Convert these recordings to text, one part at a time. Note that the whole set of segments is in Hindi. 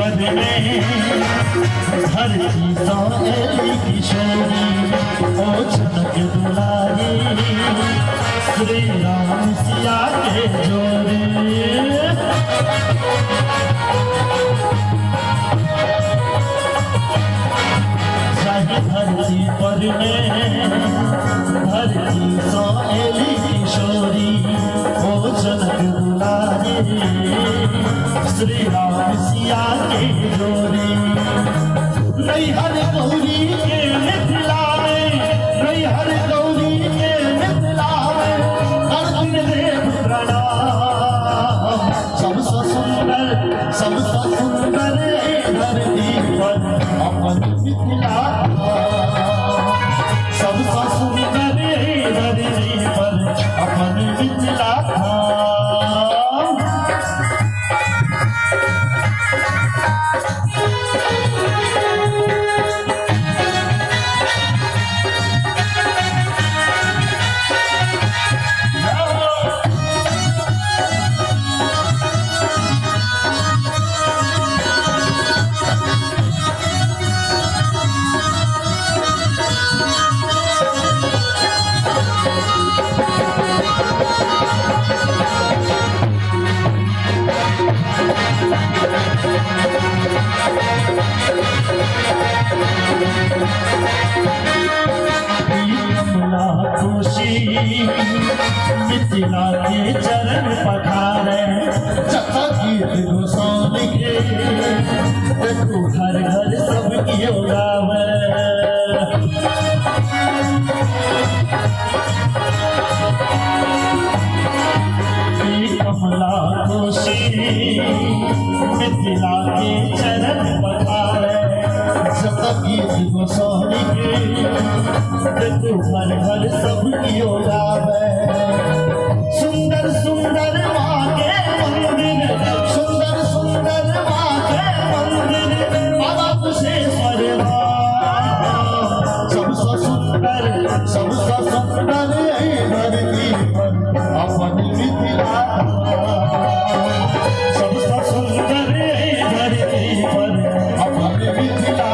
पद में हर चीज़ों किशोरी ओ जनक दुलारी श्री राम सिया के जोड़े धरती पर में धरती सोएली किशोरी ओ जनक दुलारी श्री राम सिया के जोड़ी नैहर गौरी के मिथिला में नैहर गौरी के मिथिला में अर्जुन देव प्रणाम सबसे सुंदर धरती पर अपन मिथिला सबसे सुंदर धरती पर अपन मिथिला मिथिला के चरण पखारे जथा गीत गोसाई के देखो घर घर सब कियो गावे कमला खुशी मिथिला के चरण पखारे जथा गीत गोसाई के देखो घर घर सब कियो गावे सुंदर सुंदर माँ के मंदिर सुंदर सुंदर माँ के मंदिर बाबा कुशेश्वर सबसे सुंदर धरती पर अपन मिथिला सबसे सुंदर धरती पर अपन मिथिला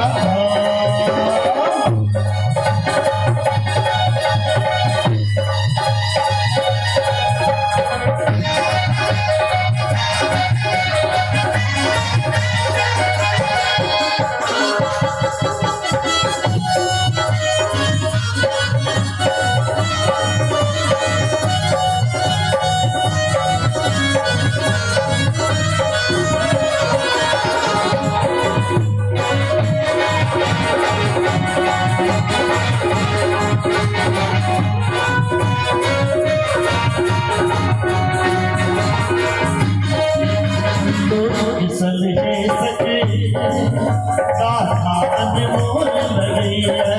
अनमोल लगी है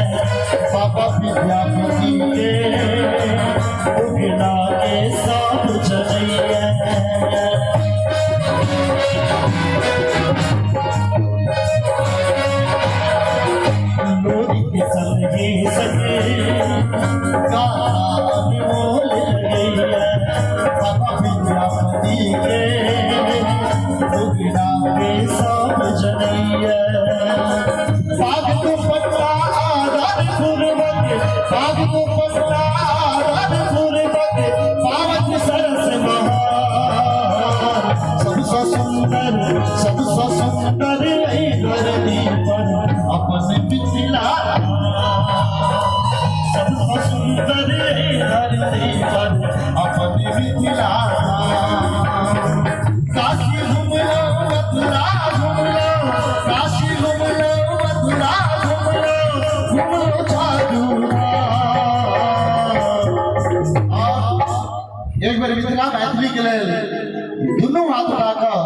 बाबा विद्यापति के उगना के सब चली है लोरी के संगे सके अनमोल लगी है बाबा विद्यापति के उगना के सब चली है बाग को पत्ता आधार पूर्वक बाग को पत्ता आधार पूर्वक पावक सरस महान सबसे सुंदर धरती पर अपन मिथिला सबसे सुंदर धरती पर अपन मिथिला काशी घूम लो मथुरा घूम लो काशी घूम लो मथुरा घूम लो जादूरा एक बार मिथिला मैथिली के लिए दोनों हाथ उठाकर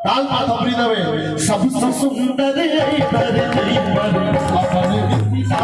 ताल पर थपड़ी देवे सबसे सुंदर धरती पर अपन मिथिला